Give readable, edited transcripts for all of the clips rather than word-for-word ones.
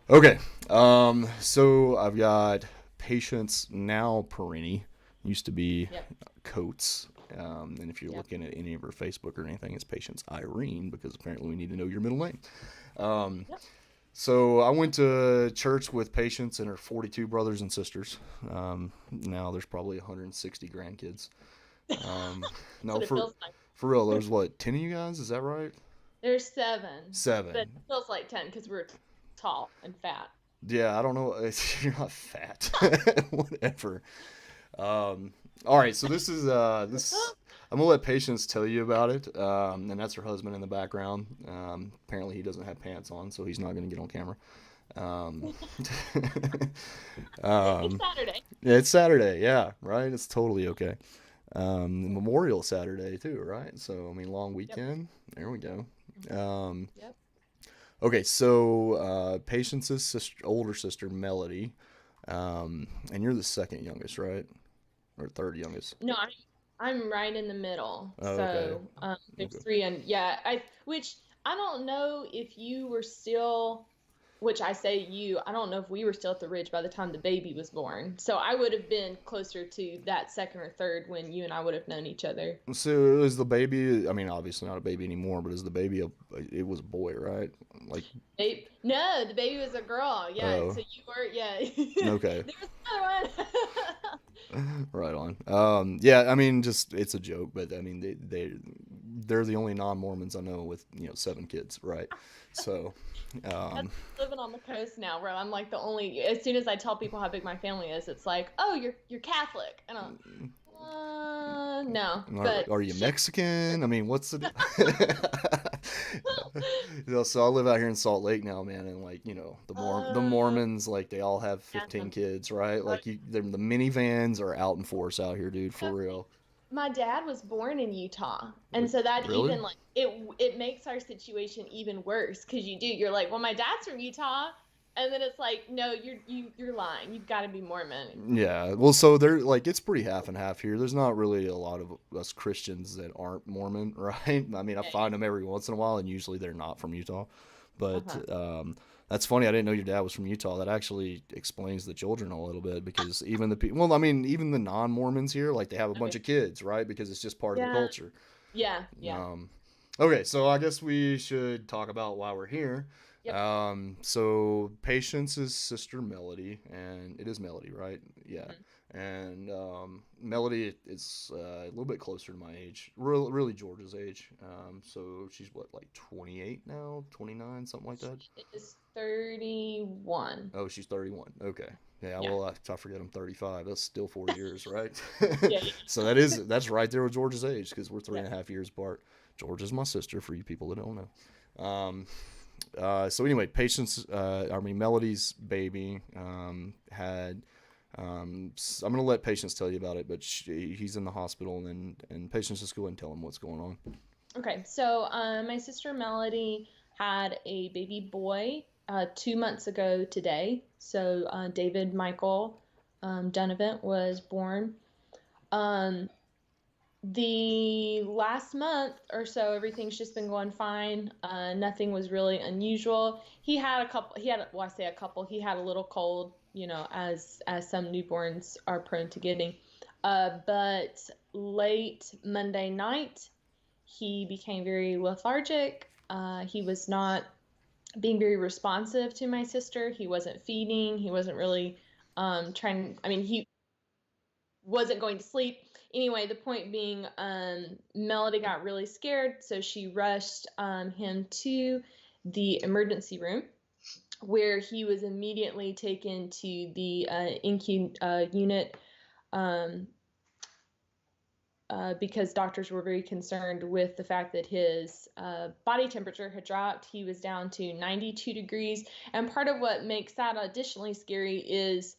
Okay. So I've got Patience now Perini. Used to be Yep. Coates. And if you're Yep. looking at any of her Facebook or anything, it's Patience Irene because apparently we need to know your middle name. Um, Yep. so I went to church with Patience and her 42 brothers and sisters. Now there's probably 160 grandkids. Um, That's no, what it for feels like. for real, there's what, 10 of you guys? Is that right? There's seven, but it Seven. feels like 10 because we're tall and fat. Yeah, I don't know. You're not fat. Whatever. All right, so this is this. I'm gonna let Patience tell you about it, and that's her husband in the background. Apparently, he doesn't have pants on, so he's not gonna get on camera. Um, It's um, Saturday. yeah, it's Saturday. Yeah, right. It's totally okay. Memorial Saturday too, right? So I mean, long Yep. weekend. There we go. Hmm. Um, Yep. okay, so Patience's older sister Melody, and you're the second youngest, right? Or third youngest? No, I'm right in the middle. Oh, okay. So there's Okay. three, and yeah, which I don't know if you were still, which I say you, I don't know if we were still at the Ridge by the time the baby was born. So I would have been closer to that second or third when you and I would have known each other. So is the baby? I mean, obviously not a baby anymore, but is the baby a? It was a boy, right? Like, No, the baby was a girl. Yeah, oh, so you were, yeah. okay, There was another one. right on. Yeah, I mean, just it's a joke, but I mean, they're the only non-Mormons I know with seven kids, right? So, That's um, living on the coast now, where I'm like the only. As soon as I tell people how big my family is, it's like, oh, you're Catholic, and no, but are you shit. Mexican? I mean, what's the deal? So I live out here in Salt Lake now, man, and like the Uh, Mormons, like they all have yeah, 15 kids, right? Like the minivans are out in force out here, dude, for real. my dad was born in Utah, and so that Really? even like it makes our situation even worse because you're like, well, my dad's from Utah, and then it's like, no, you're lying. You've got to be Mormon. Yeah. Well, so they're like it's pretty half and half here. There's not really a lot of us Christians that aren't Mormon, right? I mean, I Yeah, find them every once in a while, and usually they're not from Utah. yeah. But that's funny. I didn't know your dad was from Utah. That actually explains the children a little bit because even the people, well, I mean, even the non-Mormons here, like they have a bunch Okay. of kids, right? Because it's just part of the Yeah, culture. yeah, yeah. Um, okay, so I guess we should talk about why we're here. Yep. So Patience's sister Melody, and it is Melody, right? Yeah. Mhm. And Melody is a little bit closer to my age, really George's age. So she's what, like 28 now, 29, something like that. She is 31. Oh, she's 31. Okay. Yeah, Yeah. well, I forget I'm 35. That's still 4 years, right? Yeah, yeah, So that's right there with George's age because we're three yeah. and a half years apart. George is my sister for you people that don't know. So anyway, Patience, I mean Melody's baby had. I'm gonna let Patience tell you about it, but he's in the hospital, and Patience just go ahead and tell him what's going on. Okay, so my sister Melody had a baby boy 2 months ago today. So David Michael Donovan was born. Um, the last month or so, everything's just been going fine. Nothing was really unusual. He had a couple. He had, well, I say a couple. He had a little cold, as some newborns are prone to getting. But late Monday night, he became very lethargic. He was not being very responsive to my sister. He wasn't feeding. He wasn't really trying. I mean, he wasn't going to sleep. Anyway, the point being, Melody got really scared, so she rushed him to the emergency room where he was immediately taken to the NICU unit um, because doctors were very concerned with the fact that his body temperature had dropped. He was down to 92 degrees. And part of what makes that additionally scary is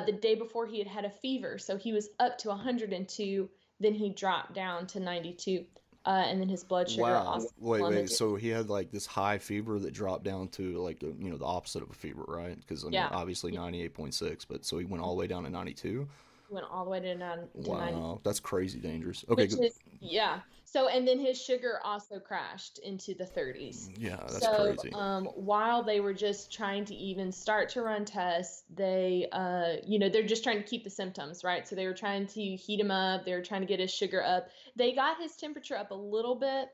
the day before he had had a fever. So he was up to 102, then he dropped down to 92. And then his blood sugar Wow. also Wait. plummeted. So he had like this high fever that dropped down to like the opposite of a fever, right? Because I mean, Yeah. obviously Yeah. 98.6, but so he went all the way down to 92. went all the way to 90. Wow, that's crazy dangerous. Okay, Which good. is, yeah. So, and then his sugar also crashed into the 30s. Yeah, that's So, crazy. while they were just trying to even start to run tests, they, they're just trying to keep the symptoms, right? So they were trying to heat him up. They were trying to get his sugar up. They got his temperature up a little bit,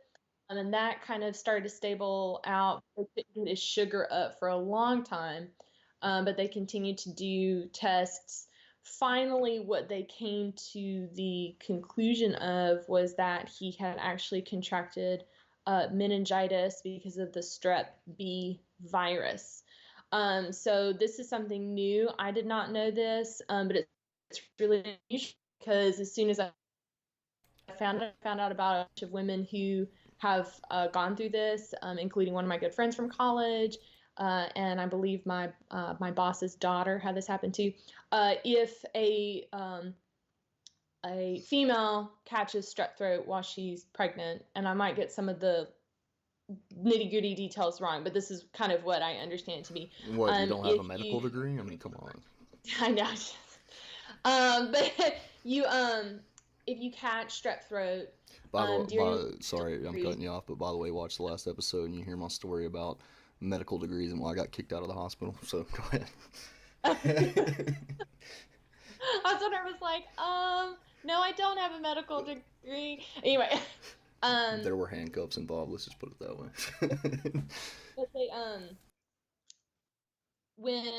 and that kind of started to stable out. They couldn't get his sugar up for a long time, but they continued to do tests. Finally, what they came to the conclusion of was that he had actually contracted meningitis because of the strep B virus. So this is something new. I did not know this, but it's really unusual because as soon as I found out about a bunch of women who have gone through this, including one of my good friends from college, and I believe my boss's daughter had this happen too. If a female catches strep throat while she's pregnant, and I might get some of the nitty gritty details wrong, but this is kind of what I understand it to be. What, you don't have a If medical you, degree? I mean, come on. I know, but you if you catch strep throat during Sorry, I'm delivery. cutting you off, but by the way, watch the last episode and you hear my story about medical degrees and why I got kicked out of the hospital. So go ahead. I thought I was like, no, I don't have a medical degree. Anyway, There were handcuffs involved. Let's just put it that way. but they when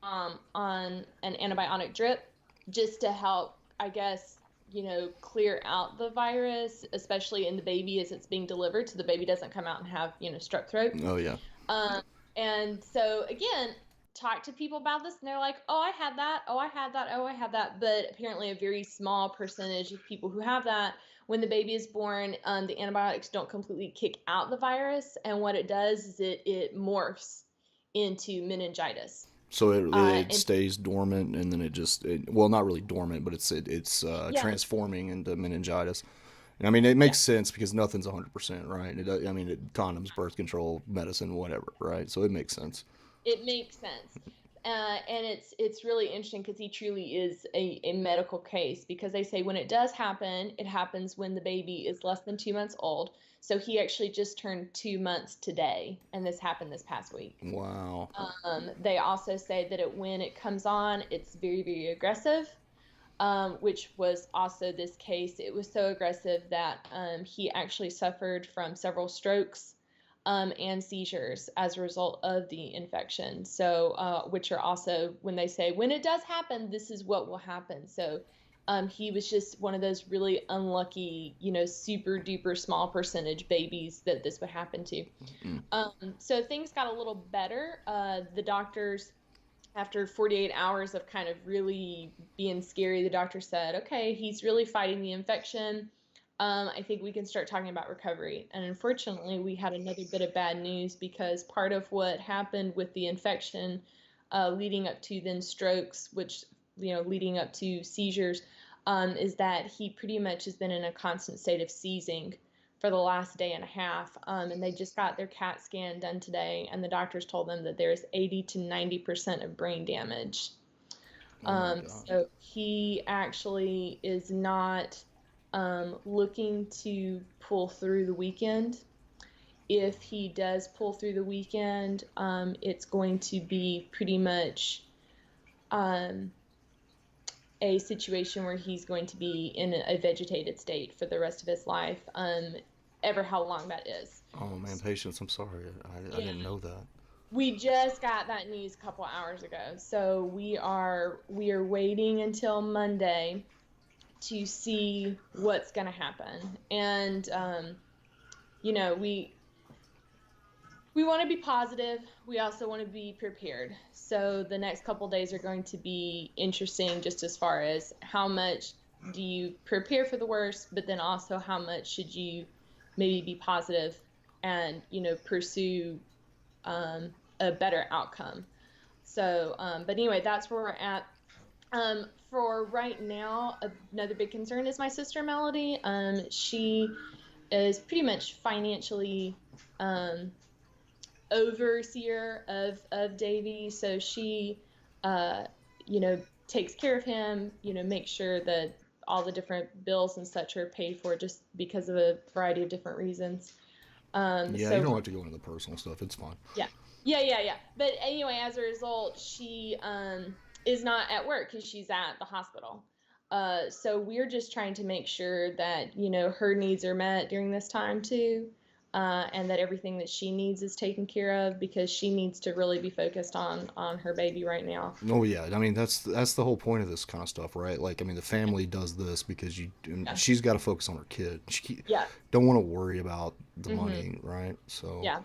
on an antibiotic drip just to help, I guess, clear out the virus, especially in the baby as it's being delivered, so the baby doesn't come out and have strep throat. Oh yeah. Um, and so again, talk to people about this, and they're like, "Oh, I had that. Oh, I had that. Oh, I had that." But apparently, a very small percentage of people who have that, when the baby is born, the antibiotics don't completely kick out the virus, and what it does is it morphs into meningitis. So it And stays dormant and then well, not really dormant, but it's yeah, transforming into meningitis. And I mean, it yeah, makes sense because nothing's 100%, right? I mean, condoms, birth control, medicine, whatever, right? So it makes sense. it makes sense. And it's really interesting because he truly is a medical case, because they say when it does happen, it happens when the baby is less than 2 months old. So he actually just turned 2 months today, and this happened this past week. Wow. They also say that when it comes on, it's very, very aggressive, which was also this case. It was so aggressive that he actually suffered from several strokes and seizures as a result of the infection. So, which are also, when they say when it does happen, this is what will happen. So, he was just one of those really unlucky, super duper small percentage babies that this would happen to. Mm. So things got a little better. The doctors, after 48 hours of kind of really being scary, the doctor said, okay, he's really fighting the infection. I think we can start talking about recovery. And unfortunately, we had another bit of bad news, because part of what happened with the infection, leading up to then strokes, which, leading up to seizures, is that he pretty much has been in a constant state of seizing for the last day and a half. And they just got their CAT scan done today, and the doctors told them that there's 80 to 90% of brain damage. Oh my God. So he actually is not looking to pull through the weekend. If he does pull through the weekend, it's going to be pretty much a situation where he's going to be in a vegetated state for the rest of his life, ever how long that is. Oh man, patience. I'm sorry. I Yeah. didn't know that. We just got that news a couple hours ago, so we are waiting until Monday to see what's going to happen. And we want to be positive. We also want to be prepared. So the next couple days are going to be interesting, just as far as how much do you prepare for the worst, but then also how much should you maybe be positive and pursue a better outcome. So, but anyway, that's where we're at. For right now, another big concern is my sister Melody. She is pretty much financially overseer of Davy, so she takes care of him, makes sure that all the different bills and such are paid for just because of a variety of different reasons. Yeah, you So don't have to go into the personal stuff. It's fine. yeah, yeah. But anyway, as a result, she is not at work because she's at the hospital. So we're just trying to make sure that her needs are met during this time too, and that everything that she needs is taken care of because she needs to really be focused on her baby right now. Oh yeah, I mean that's the whole point of this kind of stuff, right? Like I mean the family does this because Yeah, she's got to focus on her kid. She yeah, don't want to worry about the hmm money, right? So yeah.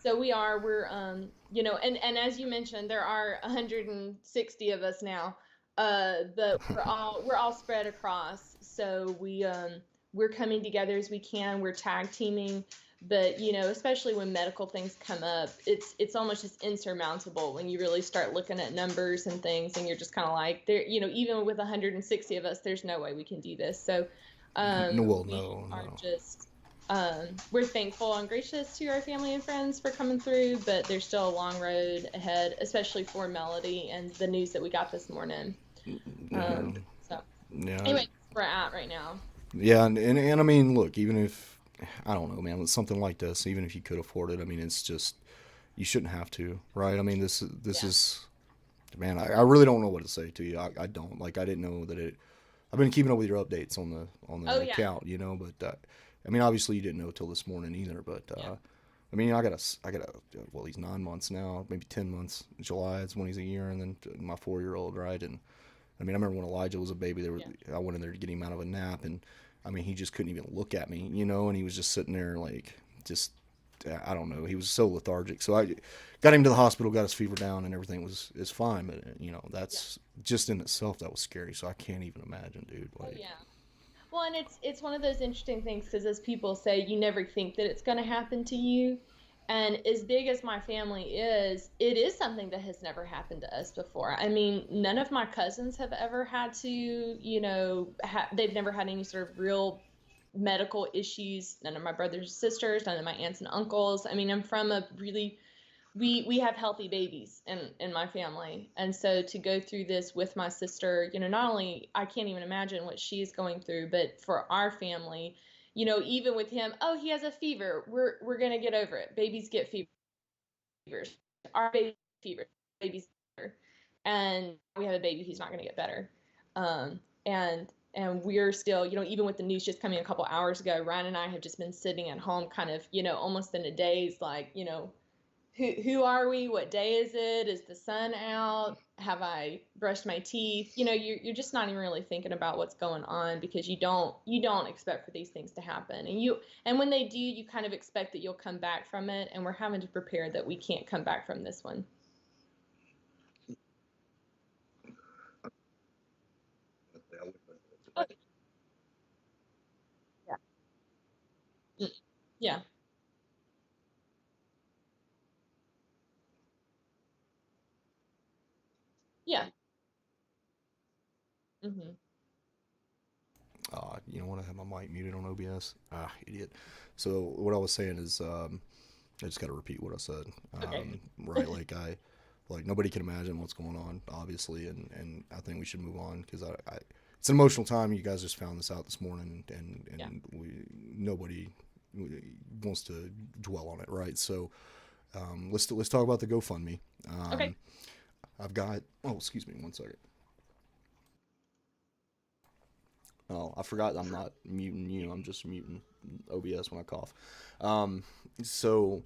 So we're and as you mentioned, there are 160 of us now. But we're all spread across. So we're coming together as we can. We're tag teaming, but especially when medical things come up, it's almost just insurmountable when you really start looking at numbers and things, and you're just kind of like, there, even with 160 of us, there's no way we can do this. So no, well, we no, are no. just we're thankful and gracious to our family and friends for coming through, but there's still a long road ahead, especially for Melody and the news that we got this morning. Yeah, So yeah, anyway, we're at right now. yeah, and I mean, look, even if I don't know, man, with something like this, even if you could afford it, I mean, it's just you shouldn't have to, right? I mean, this Yeah. is man, I really don't know what to say to you. I don't like. I didn't know that it. I've been keeping up with your updates on Oh the yeah. account, but I mean, obviously you didn't know till this morning either. But Yeah. I mean, I got a well, he's 9 months now, maybe 10 months. July is when he's a year, and then my 4 year old, right? And I mean, I remember when Elijah was a baby. Yeah. I went in there to get him out of a nap, and I mean, he just couldn't even look at me, and he was just sitting there like just I don't know. He was so lethargic. So I got him to the hospital, got his fever down, and everything was is fine. But Yeah. that's just in itself that was scary. So I can't even imagine, dude. Oh Like, yeah. Well, and it's one of those interesting things because as people say, you never think that it's going to happen to you. And as big as my family is, it is something that has never happened to us before. I mean, none of my cousins have ever had to, they've never had any sort of real medical issues. None of my brothers and sisters, none of my aunts and uncles. I mean, I'm from a really we have healthy babies in my family, and so to go through this with my sister, not only I can't even imagine what she's going through, but for our family, even with him, oh, he has a fever, we're gonna get over it. Babies get fevers. Our baby fever, babies fever. And we have a baby who's not gonna get better. And we're still, even with the news just coming a couple hours ago, Ryan and I have just been sitting at home kind of, almost in a daze, like, who are we? What day is it? Is the sun out? Have I brushed my teeth? You're just not even really thinking about what's going on because you don't expect for these things to happen. And when they do, you kind of expect that you'll come back from it, and we're having to prepare that we can't come back from this one. Oh, yeah. Mm, yeah. Yeah. Hmm. you know what? I have my mic muted on OBS. Ah, idiot. So what I was saying is, I just got to repeat what I said. Okay. Right, like nobody can imagine what's going on, obviously, and I think we should move on because it's an emotional time. You guys just found this out this morning, Yeah. and nobody wants to dwell on it, right? So let's talk about the GoFundMe. Okay. Um, I've got excuse me one second. Oh, I forgot I'm not muting you. I'm just muting OBS when I cough. Um, so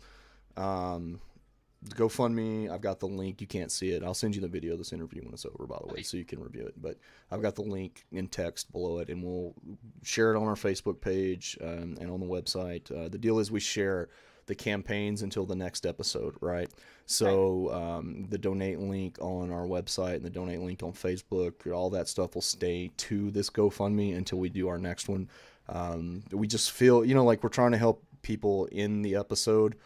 um, GoFundMe, I've got the link. You can't see it. I'll send you the video of this interview when it's over, by the way, Okay. so you can review it. But I've got the link in text below it, and we'll share it on our Facebook page and on the website. The deal is we share the campaigns until the next episode, right? Right. So the donate link on our website and the donate link on Facebook, all that stuff will stay to this GoFundMe until we do our next one. We just feel, like we're trying to help people in the episode.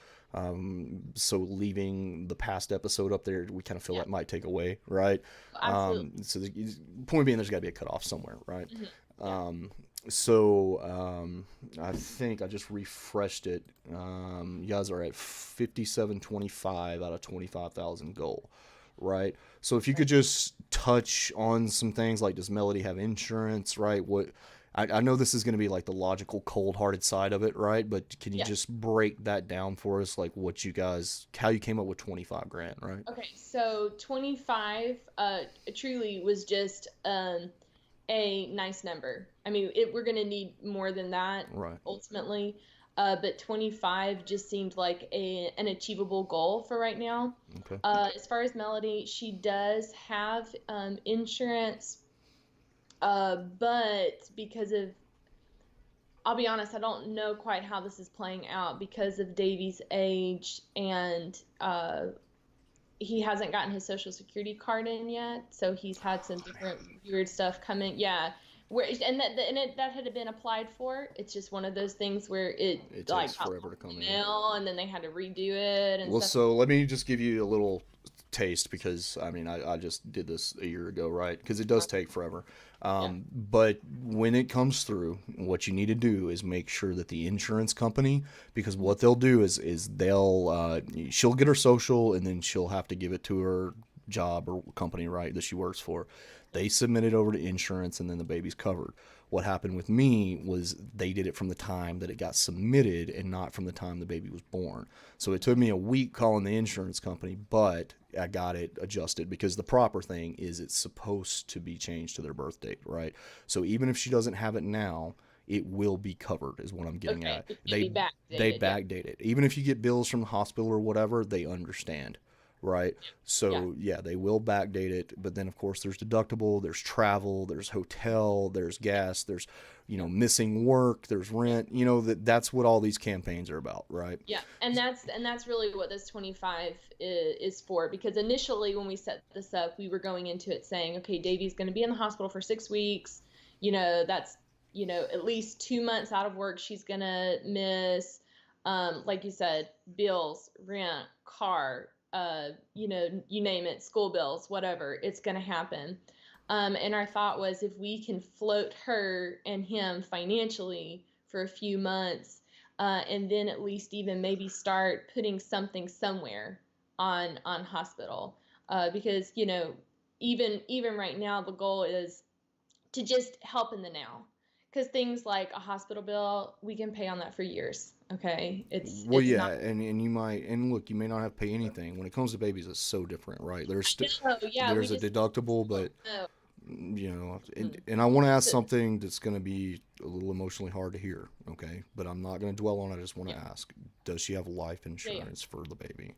So leaving the past episode up there, we kind of feel Yeah. that might take away, right? Absolutely. So the point being, there's got to be a cutoff somewhere, right? Hmm. Yeah. Um, so I think I just refreshed it. You guys are at 57.25 out of 25,000 goal, right? So if you could just touch on some things like, does Melody have insurance, right? I know this is going to be like the logical, cold-hearted side of it, right? But can you Yeah. just break that down for us, like what you guys, how you came up with 25 grand, right? Okay, so 25 truly was just a nice number. I mean, we're going to need more than that Right. ultimately, but 25 just seemed like an achievable goal for right now. Okay. As far as Melody, she does have insurance, but because of, I'll be honest, I don't know quite how this is playing out because of Davy's age and he hasn't gotten his social security card in yet, so he's had some different weird stuff coming. Yeah, where that had been applied for. It's just one of those things where it It takes like got forever to lost come in the in. mail, and then they had to redo it and Well, stuff. so let me just give you a little taste because I mean I just did this a year ago, right? Because it does take forever. Yeah, But when it comes through, what you need to do is make sure that the insurance company, because what they'll do is they'll she'll get her social and then she'll have to give it to her job or company, right, that she works for. They submit it over to insurance and then the baby's covered. What happened with me was they did it from the time that it got submitted and not from the time the baby was born. So it took me a week calling the insurance company, but I got it adjusted because the proper thing is it's supposed to be changed to their birth date, right? So even if she doesn't have it now, it will be covered is what I'm getting okay, at. it can They be they backdated. Yeah, backdate it. Even if you get bills from the hospital or whatever, they understand, right? yeah, So yeah, they will backdate it, but then of course there's deductible, there's travel, there's hotel, there's gas, there's yeah. missing work, there's rent. That's what all these campaigns are about, right? Yeah, and that's really what this 25 is for because initially when we set this up, we were going into it saying, okay, Davey's going to be in the hospital for 6 weeks. That's at least 2 months out of work she's going to miss. Like you said, bills, rent, car, you name it, school bills, whatever, it's going to happen. And our thought was if we can float her and him financially for a few months and then at least even maybe start putting something somewhere on hospital because even right now the goal is to just help in the now because things like a hospital bill we can pay on that for years. Okay, it's Well, it's yeah, not. and you might, and look, you may not have to pay anything. When it comes to babies, it's so different, right? No, yeah, we There's a just deductible, don't but know. and, Mm. and I want to ask So, something that's going to be a little emotionally hard to hear, okay? But I'm not going to dwell on it. I just want yeah, to ask, does she have life yeah, yeah. insurance for the baby?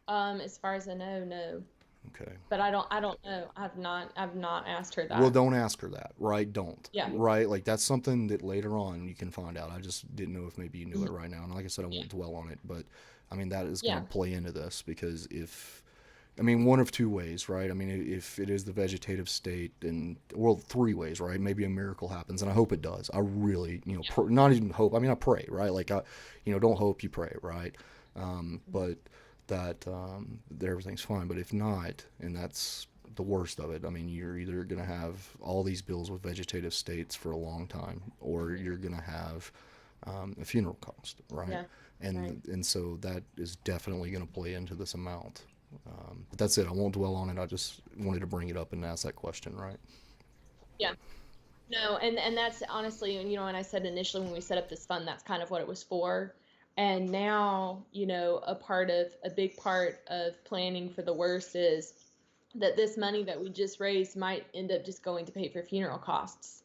As far as I know, no, Okay. but I don't know. I've not asked her Well, that. don't ask her that, right? Don't, Yeah. right? Like that's something that later on you can find out. I just didn't know if maybe you knew it Mhm. right now. And like I said, I Yeah. won't dwell on it, but I mean that is going Yeah. to play into this because if I mean, one of two ways, right? I mean, if it is the vegetative state, and well, three ways, right? Maybe a miracle happens, and I hope it does. I really, Yeah. not even hope. I mean, I pray, right? Like, don't hope, you pray, right? Mhm. But that everything's fine. But if not, and that's the worst of it, I mean, you're either gonna have all these bills with vegetative states for a long time, or Mhm. you're gonna have a funeral cost, right? Yeah. Right. And so that is definitely going to play into this amount. But that's it. I won't dwell on it. I just wanted to bring it up and ask that question, right? Yeah. No, and that's honestly, and I said initially when we set up this fund, that's kind of what it was for. And now, a big part of planning for the worst is that this money that we just raised might end up just going to pay for funeral costs,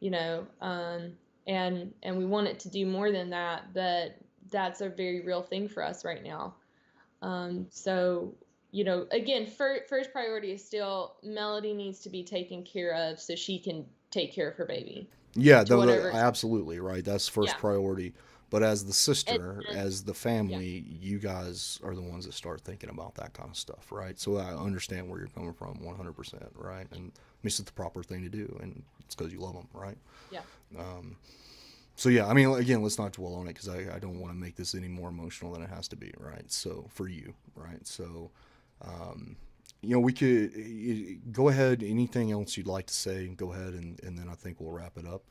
you know, um, and we want it to do more than that, but that's a very real thing for us right now. So, again, first priority is still Melody needs to be taken care of so she can take care of her baby Yeah, to whatever extent. absolutely right. That's first Yeah. priority. But as the And sister, then, as the yeah. family, you guys are the ones that start thinking about that kind of stuff, right? So I understand where you're coming from 100%, right? And it's the proper thing to do, and it's because you love them, right? Yeah. So yeah, I mean, again, let's not dwell on it because I don't want to make this any more emotional than it has to be, right? So for you, right? So we could go ahead. Anything else you'd like to say, go ahead, and then I think we'll wrap it up.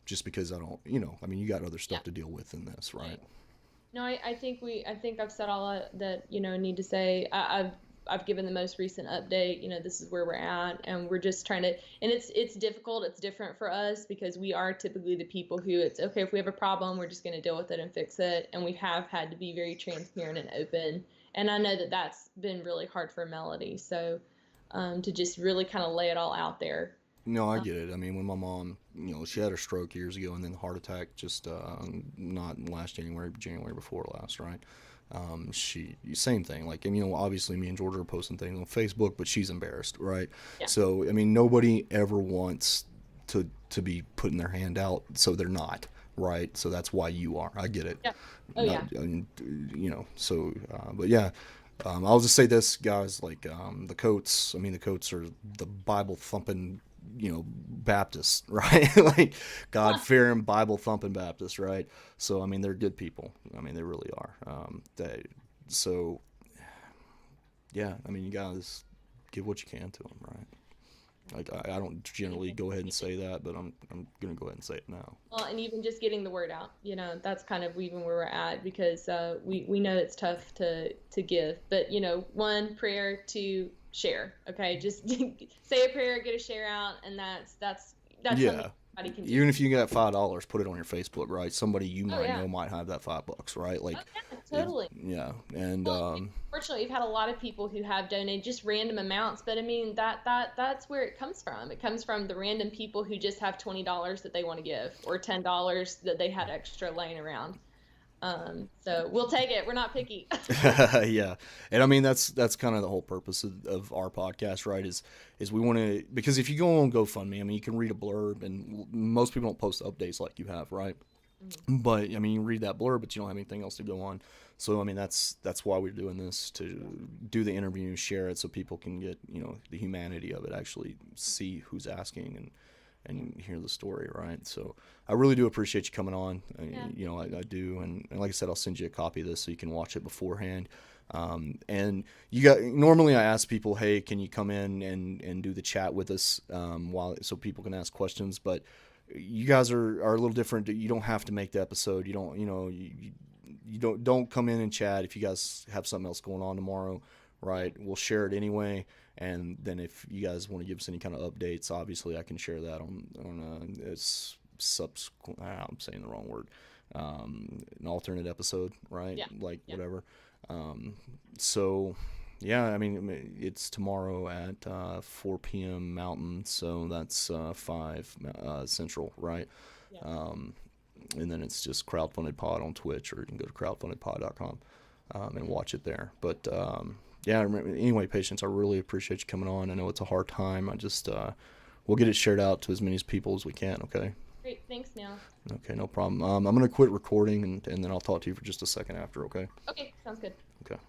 Just because I don't, I mean, you got other Yeah. stuff to deal with in this, right? Right. No, I think I've said all that, need to say. I've given the most recent update. This is where we're at, and we're just trying to. And it's difficult. It's different for us because we are typically the people who it's okay if we have a problem, we're just going to deal with it and fix it. And we have had to be very transparent and open. And I know that that's been really hard for Melody. So to just really kind of lay it all out there. No, I get it. I mean, when my mom, she had a stroke years ago, and then the heart attack just not last January, but January before last, right? She same thing. Like, and obviously, me and Georgia are posting things on Facebook, but she's embarrassed, right? Yeah. So, I mean, nobody ever wants to be putting their hand out, so they're not, right? So that's why you are. I get it. Yeah. Oh Not, yeah. so, but yeah. I'll just say this, guys. Like the Coates. I mean, the Coates are the Bible thumping, Baptists, right? Like God fearing, Bible thumping Baptists, right? So I mean, they're good people. I mean, they really are. So yeah. I mean, you guys give what you can to them, right? Like I don't generally go ahead and say that, but I'm gonna go ahead and say it now. Well, and even just getting the word out, that's kind of even where we're at because we know it's tough to give, but one prayer, two share. Okay, just say a prayer, get a share out, and that's something Yeah. anybody can do. Even if you got $5, put it on your Facebook, right? Somebody you Oh might yeah, know might have that $5, right? oh Like, yeah, totally. yeah, and Well, fortunately, we've had a lot of people who have donated just random amounts, but I mean that's where it comes from. It comes from the random people who just have $20 that they want to give or $10 that they had extra laying around. So we'll take it. We're not picky. yeah, and I mean that's kind of the whole purpose of our podcast, right? Is we want to, because if you go on GoFundMe, I mean you can read a blurb, and most people don't post updates like you have, right? Mhm. But I mean you read that blurb, but you don't have anything else to go on. So I mean that's why we're doing this, to do the interview, share it, so people can get the humanity of it, actually see who's asking Yeah. and hear the story, right? So I really do appreciate you coming on. Yeah. I do, and like I said, I'll send you a copy of this so you can watch it beforehand. And you got normally I ask people, hey, can you come in and do the chat with us while so people can ask questions, but you guys are a little different. You don't have to make the episode. You don't you don't come in and chat if you guys have something else going on tomorrow, right? We'll share it anyway. And then if you guys want to give us any kind of updates, obviously I can share that on it's subsequent. I'm saying the wrong word. An alternate episode, right? Yeah. Like Yeah. whatever. Um, so yeah, I mean it's tomorrow at 4 p.m. Mountain, so that's 5 Central, right? Yeah. Um, and then it's just Crowdfunded Pod on Twitch, or you can go to crowdfundedpod.com and watch it there. But yeah, anyway, Patience, I really appreciate you coming on. I know it's a hard time. I just we'll get it shared out to as many people as we can. Okay. Great. Thanks, Neil. Okay, no problem. I'm gonna quit recording, and then I'll talk to you for just a second after. Okay. Okay. Sounds good. Okay.